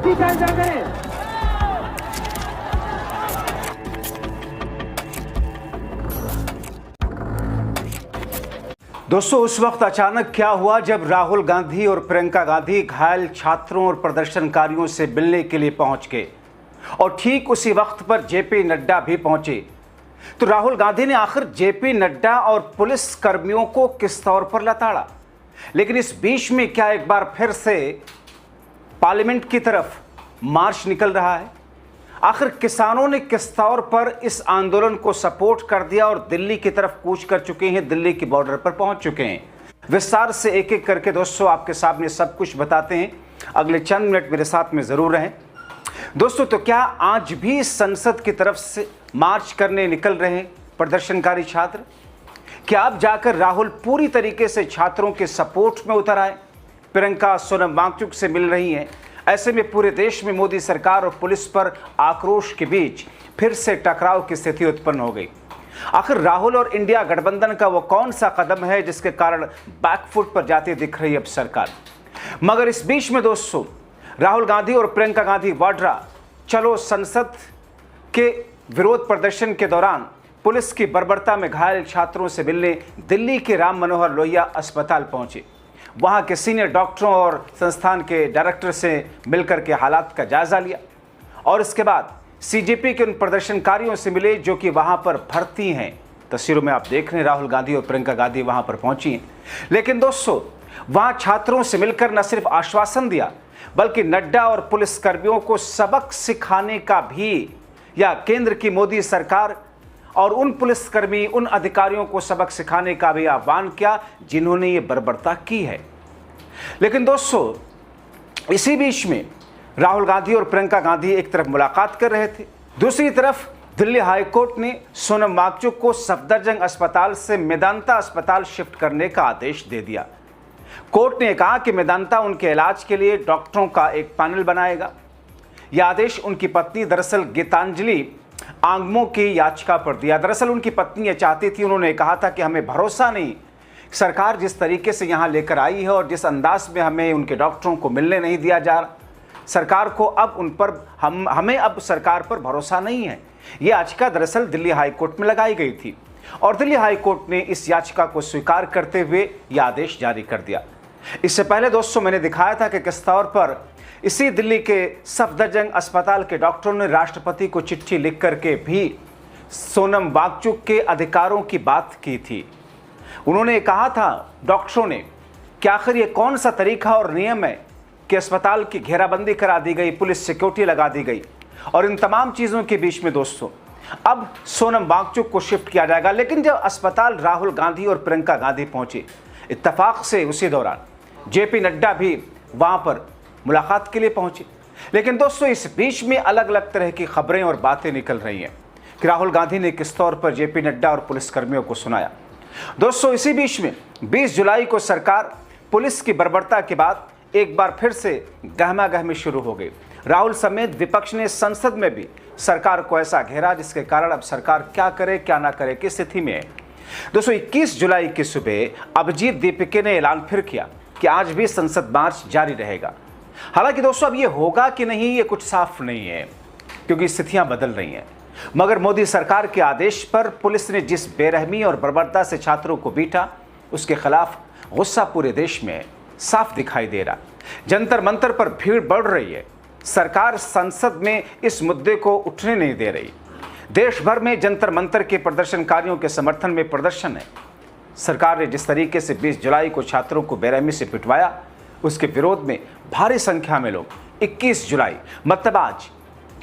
दोस्तों, उस वक्त अचानक क्या हुआ जब राहुल गांधी और प्रियंका गांधी घायल छात्रों और प्रदर्शनकारियों से मिलने के लिए पहुंच गए और ठीक उसी वक्त पर जेपी नड्डा भी पहुंचे। तो राहुल गांधी ने आखिर जेपी नड्डा और पुलिस कर्मियों को किस तौर पर लताड़ा, लेकिन इस बीच में क्या एक बार फिर से पार्लियामेंट की तरफ मार्च निकल रहा है? आखिर किसानों ने किस तौर पर इस आंदोलन को सपोर्ट कर दिया और दिल्ली की तरफ कूच कर चुके हैं, दिल्ली की बॉर्डर पर पहुंच चुके हैं। विस्तार से एक एक करके दोस्तों आपके सामने सब कुछ बताते हैं। अगले चंद मिनट मेरे साथ में जरूर रहें। दोस्तों, तो क्या आज भी संसद की तरफ से मार्च करने निकल रहे हैं प्रदर्शनकारी छात्र? क्या अब जाकर राहुल पूरी तरीके से छात्रों के सपोर्ट में उतर आए? प्रियंका सोनम वांगचुक से मिल रही हैं। ऐसे में पूरे देश में मोदी सरकार और पुलिस पर आक्रोश के बीच फिर से टकराव की स्थिति उत्पन्न हो गई। आखिर राहुल और इंडिया गठबंधन का वो कौन सा कदम है जिसके कारण बैकफुट पर जाती दिख रही है अब सरकार? मगर इस बीच में दोस्तों राहुल गांधी और प्रियंका गांधी वाड्रा चलो संसद के विरोध प्रदर्शन के दौरान पुलिस की बर्बरता में घायल छात्रों से मिलने दिल्ली के राम मनोहर लोहिया अस्पताल पहुंचे। वहां के सीनियर डॉक्टरों और संस्थान के डायरेक्टर से मिलकर के हालात का जायजा लिया और इसके बाद सीजेपी के उन प्रदर्शनकारियों से मिले जो कि वहां पर भर्ती हैं। तस्वीरों में आप देख रहे हैं राहुल गांधी और प्रियंका गांधी वहां पर पहुंची हैं। लेकिन दोस्तों वहां छात्रों से मिलकर न सिर्फ आश्वासन दिया बल्कि नड्डा और पुलिस कर्मियों को सबक सिखाने का भी, या केंद्र की मोदी सरकार और उन पुलिसकर्मी उन अधिकारियों को सबक सिखाने का भी आह्वान किया जिन्होंने ये बर्बरता की है। लेकिन दोस्तों इसी बीच में राहुल गांधी और प्रियंका गांधी एक तरफ मुलाकात कर रहे थे, दूसरी तरफ दिल्ली हाईकोर्ट ने सोनम वांगचुक को सफदरजंग अस्पताल से मेदांता अस्पताल शिफ्ट करने का आदेश दे दिया। कोर्ट ने कहा कि मेदांता उनके इलाज के लिए डॉक्टरों का एक पैनल बनाएगा। यह आदेश उनकी पत्नी दरअसल गीतांजलि आंगमो की याचिका पर दिया। दरअसल उनकी पत्नी ये चाहती थी, उन्होंने कहा था कि हमें भरोसा नहीं, सरकार जिस तरीके से यहाँ लेकर आई है और जिस अंदाज में हमें उनके डॉक्टरों को मिलने नहीं दिया जा रहा, सरकार को अब उन पर हमें अब सरकार पर भरोसा नहीं है। ये याचिका दरअसल दिल्ली हाईकोर्ट में लगाई गई थी और दिल्ली हाईकोर्ट ने इस याचिका को स्वीकार करते हुए यह आदेश जारी कर दिया। इससे पहले दोस्तों मैंने दिखाया था कि किस तौर पर इसी दिल्ली के सफदरजंग अस्पताल के डॉक्टरों ने राष्ट्रपति को चिट्ठी लिख करके भी सोनम वांगचुक के अधिकारों की बात की थी। उन्होंने कहा था डॉक्टरों ने कि आखिर ये कौन सा तरीका और नियम है कि अस्पताल की घेराबंदी करा दी गई, पुलिस सिक्योरिटी लगा दी गई और इन तमाम चीज़ों के बीच में दोस्तों अब सोनम वांगचुक को शिफ्ट किया जाएगा। लेकिन जब अस्पताल राहुल गांधी और प्रियंका गांधी पहुंचे, इत्तेफाक से उसी दौरान जेपी नड्डा भी वहां पर मुलाकात के लिए पहुंचे। लेकिन दोस्तों इस बीच में अलग अलग तरह की खबरें और बातें निकल रही हैं कि राहुल गांधी ने किस तौर पर जेपी नड्डा और पुलिसकर्मियों को सुनाया। दोस्तों इसी बीच में 20 जुलाई को सरकार पुलिस की बर्बरता के बाद एक बार फिर से गहमागहमी शुरू हो गई। राहुल समेत विपक्ष ने संसद में भी सरकार को ऐसा घेरा जिसके कारण अब सरकार क्या करे क्या ना करे की स्थिति में है। दोस्तों 21 जुलाई की सुबह अभिजीत दीपिके ने ऐलान फिर किया कि आज भी संसद मार्च जारी रहेगा। हालांकि दोस्तों अब ये होगा कि नहीं ये कुछ साफ नहीं है क्योंकि स्थितियां बदल रही हैं। मगर मोदी सरकार के आदेश पर पुलिस ने जिस बेरहमी और बर्बरता से छात्रों को बीटा उसके खिलाफ गुस्सा पूरे देश में साफ दिखाई दे रहा। जंतर मंतर पर भीड़ बढ़ रही है। सरकार संसद में इस मुद्दे को उठने नहीं दे रही। देश भर में जंतर मंतर के प्रदर्शनकारियों के समर्थन में प्रदर्शन है। सरकार ने जिस तरीके से 20 जुलाई को छात्रों को बेरहमी से पिटवाया उसके विरोध में भारी संख्या में लोग 21 जुलाई मतलब आज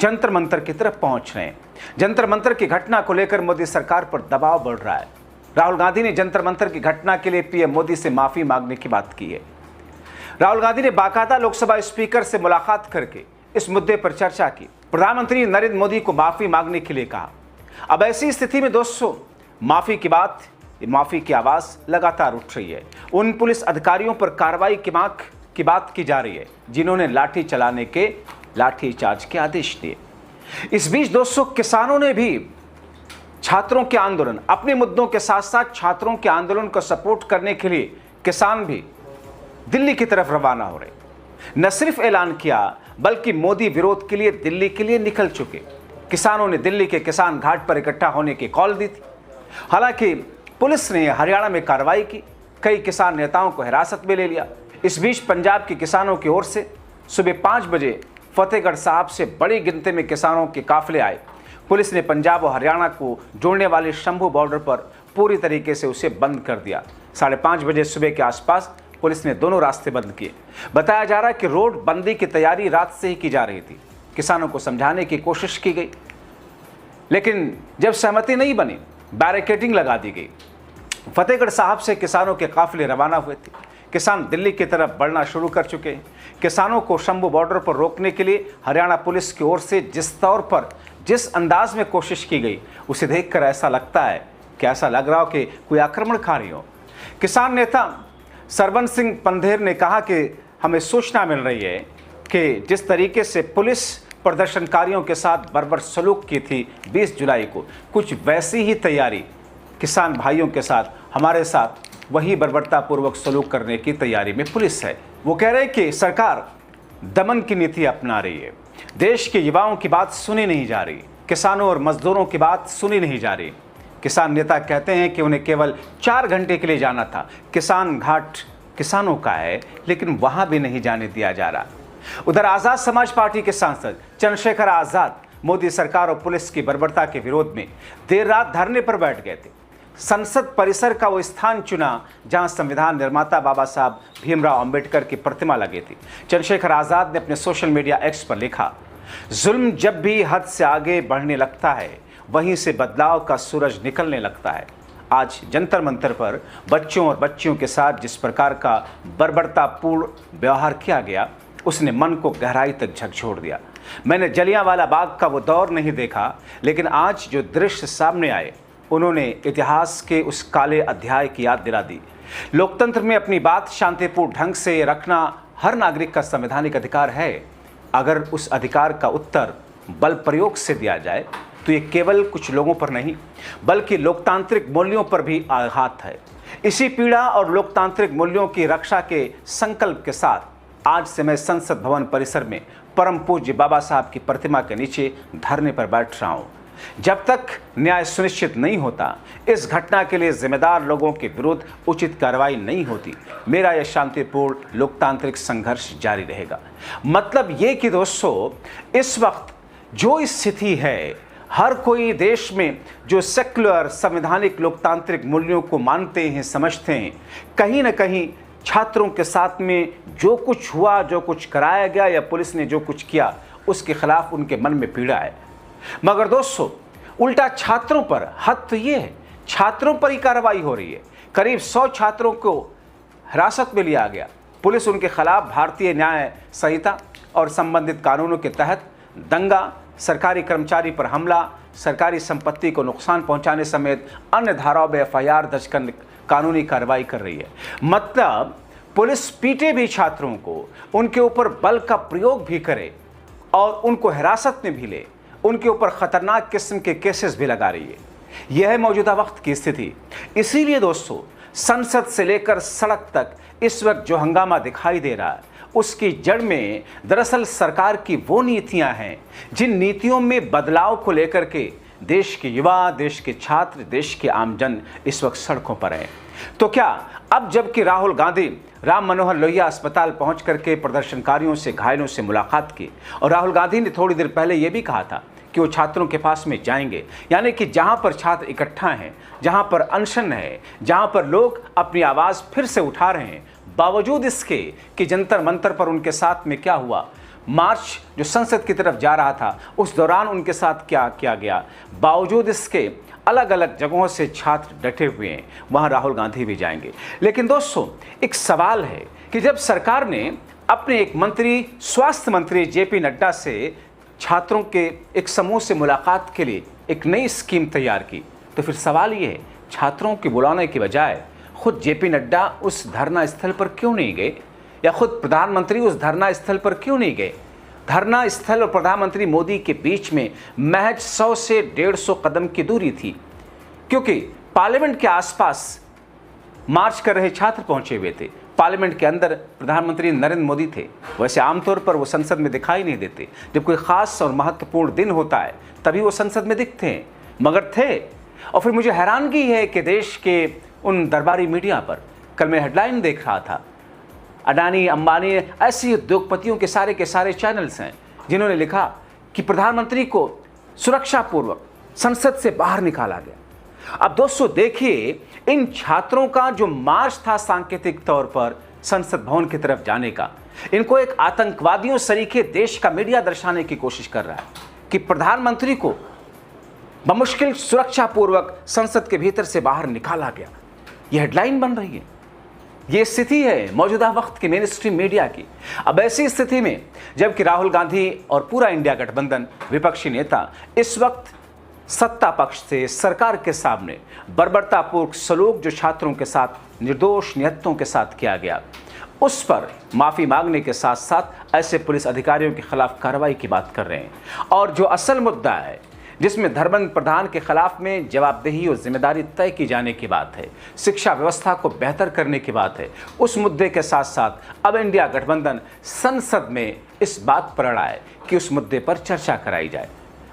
जंतर मंतर की तरफ पहुंच रहे हैं। जंतर मंतर की घटना को लेकर मोदी सरकार पर दबाव बढ़ रहा है। राहुल गांधी ने जंतर मंतर की घटना के लिए पीएम मोदी से माफी मांगने की बात की है। राहुल गांधी ने बाकायदा लोकसभा स्पीकर से मुलाकात करके इस मुद्दे पर चर्चा की। प्रधानमंत्री नरेंद्र मोदी को माफी मांगने के लिए कहा। अब ऐसी स्थिति में दोस्तों माफी की आवाज लगातार उठ रही है। उन पुलिस अधिकारियों पर कार्रवाई की बात की जा रही है जिन्होंने लाठी चार्ज के आदेश दिए। इस बीच दोस्तों किसानों ने भी छात्रों के आंदोलन, अपने मुद्दों के साथ साथ छात्रों के आंदोलन को सपोर्ट करने के लिए किसान भी दिल्ली की तरफ रवाना हो रहे। न सिर्फ ऐलान किया बल्कि मोदी विरोध के लिए दिल्ली के लिए निकल चुके। किसानों ने दिल्ली के किसान घाट पर इकट्ठा होने की कॉल दी थी। हालांकि पुलिस ने हरियाणा में कार्रवाई की, कई किसान नेताओं को हिरासत में ले लिया। इस बीच पंजाब के किसानों की ओर से सुबह 5 बजे फतेहगढ़ साहब से बड़ी गिनती में किसानों के काफिले आए। पुलिस ने पंजाब और हरियाणा को जोड़ने वाले शंभू बॉर्डर पर पूरी तरीके से उसे बंद कर दिया। 5:30 बजे सुबह के आसपास पुलिस ने दोनों रास्ते बंद किए। बताया जा रहा है कि रोड बंदी की तैयारी रात से ही की जा रही थी। किसानों को समझाने की कोशिश की गई, लेकिन जब सहमति नहीं बनी, बैरिकेडिंग लगा दी गई। फतेहगढ़ साहब से किसानों के काफिले रवाना हुए थे। किसान दिल्ली की तरफ बढ़ना शुरू कर चुके हैं। किसानों को शंभू बॉर्डर पर रोकने के लिए हरियाणा पुलिस की ओर से जिस तौर पर, जिस अंदाज में कोशिश की गई, उसे देखकर ऐसा लगता है कि ऐसा लग रहा हो कि कोई आक्रमणकारी हो। किसान नेता सरवन सिंह पंधेर ने कहा कि हमें सूचना मिल रही है कि जिस तरीके से पुलिस प्रदर्शनकारियों के साथ बर्बर सलूक की थी 20 जुलाई को, कुछ वैसी ही तैयारी किसान भाइयों के साथ, हमारे साथ वही बर्बरतापूर्वक सलूक करने की तैयारी में पुलिस है। वो कह रहे हैं कि सरकार दमन की नीति अपना रही है। देश के युवाओं की बात सुनी नहीं जा रही, किसानों और मजदूरों की बात सुनी नहीं जा रही। किसान नेता कहते हैं कि उन्हें केवल 4 घंटे के लिए जाना था। किसान घाट किसानों का है, लेकिन वहां भी नहीं जाने दिया जा रहा। उधर आजाद समाज पार्टी के सांसद चंद्रशेखर आजाद मोदी सरकार और पुलिस की बर्बरता के विरोध में देर रात धरने पर बैठ गए थे। संसद परिसर का वो स्थान चुना जहां संविधान निर्माता बाबा साहब भीमराव अंबेडकर की प्रतिमा लगी थी। चंद्रशेखर आजाद ने अपने सोशल मीडिया एक्स पर लिखा, जुल्म जब भी हद से आगे बढ़ने लगता है, वहीं से बदलाव का सूरज निकलने लगता है। आज जंतर मंतर पर बच्चों और बच्चियों के साथ जिस प्रकार का बर्बरतापूर्ण व्यवहार किया गया, उसने मन को गहराई तक झकझोर दिया। मैंने जलियांवाला बाग का वो दौर नहीं देखा, लेकिन आज जो दृश्य सामने आए, उन्होंने इतिहास के उस काले अध्याय की याद दिला दी। लोकतंत्र में अपनी बात शांतिपूर्ण ढंग से रखना हर नागरिक का संवैधानिक अधिकार है। अगर उस अधिकार का उत्तर बल प्रयोग से दिया जाए तो ये केवल कुछ लोगों पर नहीं, बल्कि लोकतांत्रिक मूल्यों पर भी आघात है। इसी पीड़ा और लोकतांत्रिक मूल्यों की रक्षा के संकल्प के साथ आज से मैं संसद भवन परिसर में परम पूज्य बाबा साहब की प्रतिमा के नीचे धरने पर बैठ रहा हूं। जब तक न्याय सुनिश्चित नहीं होता, इस घटना के लिए जिम्मेदार लोगों के विरुद्ध उचित कार्रवाई नहीं होती, मेरा यह शांतिपूर्ण लोकतांत्रिक संघर्ष जारी रहेगा। मतलब ये कि दोस्तों, इस वक्त जो स्थिति है, हर कोई देश में जो सेक्युलर संवैधानिक लोकतांत्रिक मूल्यों को मानते हैं, समझते हैं, कहीं ना कहीं छात्रों के साथ में जो कुछ हुआ, जो कुछ कराया गया या पुलिस ने जो कुछ किया, उसके खिलाफ उनके मन में पीड़ा है। मगर दोस्तों, उल्टा छात्रों पर हद तो ये है, छात्रों पर ही कार्रवाई हो रही है। करीब 100 छात्रों को हिरासत में लिया गया। पुलिस उनके खिलाफ भारतीय न्याय संहिता और संबंधित कानूनों के तहत दंगा, सरकारी कर्मचारी पर हमला, सरकारी संपत्ति को नुकसान पहुंचाने समेत अन्य धाराओं में FIR दर्ज कर कानूनी कार्रवाई कर रही है। मतलब पुलिस पीटे भी छात्रों को, उनके ऊपर बल का प्रयोग भी करे और उनको हिरासत में भी ले, उनके ऊपर खतरनाक किस्म के केसेस भी लगा रही है। यह है मौजूदा वक्त की स्थिति। इसीलिए दोस्तों, संसद से लेकर सड़क तक इस वक्त जो हंगामा दिखाई दे रहा है, उसकी जड़ में दरअसल सरकार की वो नीतियां हैं जिन नीतियों में बदलाव को लेकर के देश के युवा, देश के छात्र, देश के आमजन इस वक्त सड़कों पर हैं। तो क्या अब जबकि राहुल गांधी राम मनोहर लोहिया अस्पताल पहुंच करके प्रदर्शनकारियों से, घायलों से मुलाकात की, और राहुल गांधी ने थोड़ी देर पहले यह भी कहा था कि वो छात्रों के पास में जाएंगे, यानी कि जहां पर छात्र इकट्ठा हैं, जहां पर अनशन है, जहां पर लोग अपनी आवाज़ फिर से उठा रहे हैं, बावजूद इसके कि जंतर मंतर पर उनके साथ में क्या हुआ, मार्च जो संसद की तरफ जा रहा था उस दौरान उनके साथ क्या किया गया, बावजूद इसके अलग अलग जगहों से छात्र डटे हुए हैं, वहां राहुल गांधी भी जाएंगे। लेकिन दोस्तों, एक सवाल है कि जब सरकार ने अपने एक मंत्री, स्वास्थ्य मंत्री JP नड्डा से छात्रों के एक समूह से मुलाकात के लिए एक नई स्कीम तैयार की, तो फिर सवाल ये है, छात्रों के बुलाने की बजाय खुद JP नड्डा उस धरना स्थल पर क्यों नहीं गए, या खुद प्रधानमंत्री उस धरना स्थल पर क्यों नहीं गए? धरना स्थल और प्रधानमंत्री मोदी के बीच में महज 100 से 150 कदम की दूरी थी, क्योंकि पार्लियामेंट के आसपास मार्च कर रहे छात्र पहुंचे हुए थे। पार्लियामेंट के अंदर प्रधानमंत्री नरेंद्र मोदी थे, वैसे आमतौर पर वो संसद में दिखाई नहीं देते। जब कोई खास और महत्वपूर्ण दिन होता है तभी वो संसद में दिखते हैं, मगर थे। और फिर मुझे हैरानगी है कि देश के उन दरबारी मीडिया पर कल मैं हेडलाइन देख रहा था, अडानी, अंबानी, ऐसे उद्योगपतियों के सारे चैनल्स हैं जिन्होंने लिखा कि प्रधानमंत्री को सुरक्षापूर्वक संसद से बाहर निकाला गया। अब दोस्तों देखिए, इन छात्रों का जो मार्च था सांकेतिक तौर पर संसद भवन की तरफ जाने का, इनको एक आतंकवादियों सरीखे देश का मीडिया दर्शाने की कोशिश कर रहा है कि प्रधानमंत्री को बमुश्किल सुरक्षापूर्वक संसद के भीतर से बाहर निकाला गया। यह हेडलाइन बन रही है। ये स्थिति है मौजूदा वक्त की मेन स्ट्रीम मीडिया की। अब ऐसी स्थिति में जबकि राहुल गांधी और पूरा इंडिया गठबंधन विपक्षी नेता इस वक्त सत्ता पक्ष से सरकार के सामने बर्बरतापूर्वक सलूक जो छात्रों के साथ निर्दोष निहत्तों के साथ किया गया, उस पर माफ़ी मांगने के साथ साथ ऐसे पुलिस अधिकारियों के खिलाफ कार्रवाई की बात कर रहे हैं। और जो असल मुद्दा है जिसमें धर्मेंद्र प्रधान के खिलाफ में जवाबदेही और जिम्मेदारी तय की जाने की बात है, शिक्षा व्यवस्था को बेहतर करने की बात है, उस मुद्दे के साथ साथ अब इंडिया गठबंधन संसद में इस बात पर अड़ा है कि उस मुद्दे पर चर्चा कराई जाए।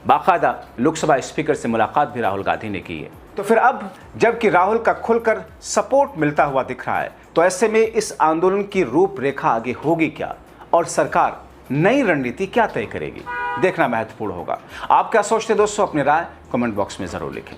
बाकायदा लोकसभा स्पीकर से मुलाकात भी राहुल गांधी ने की है। तो फिर अब जबकि राहुल का खुलकर सपोर्ट मिलता हुआ दिख रहा है, तो ऐसे में इस आंदोलन की रूपरेखा आगे होगी क्या और सरकार नई रणनीति क्या तय करेगी, देखना महत्वपूर्ण होगा। आप क्या सोचते हैं दोस्तों? अपनी राय कमेंट बॉक्स में जरूर लिखें।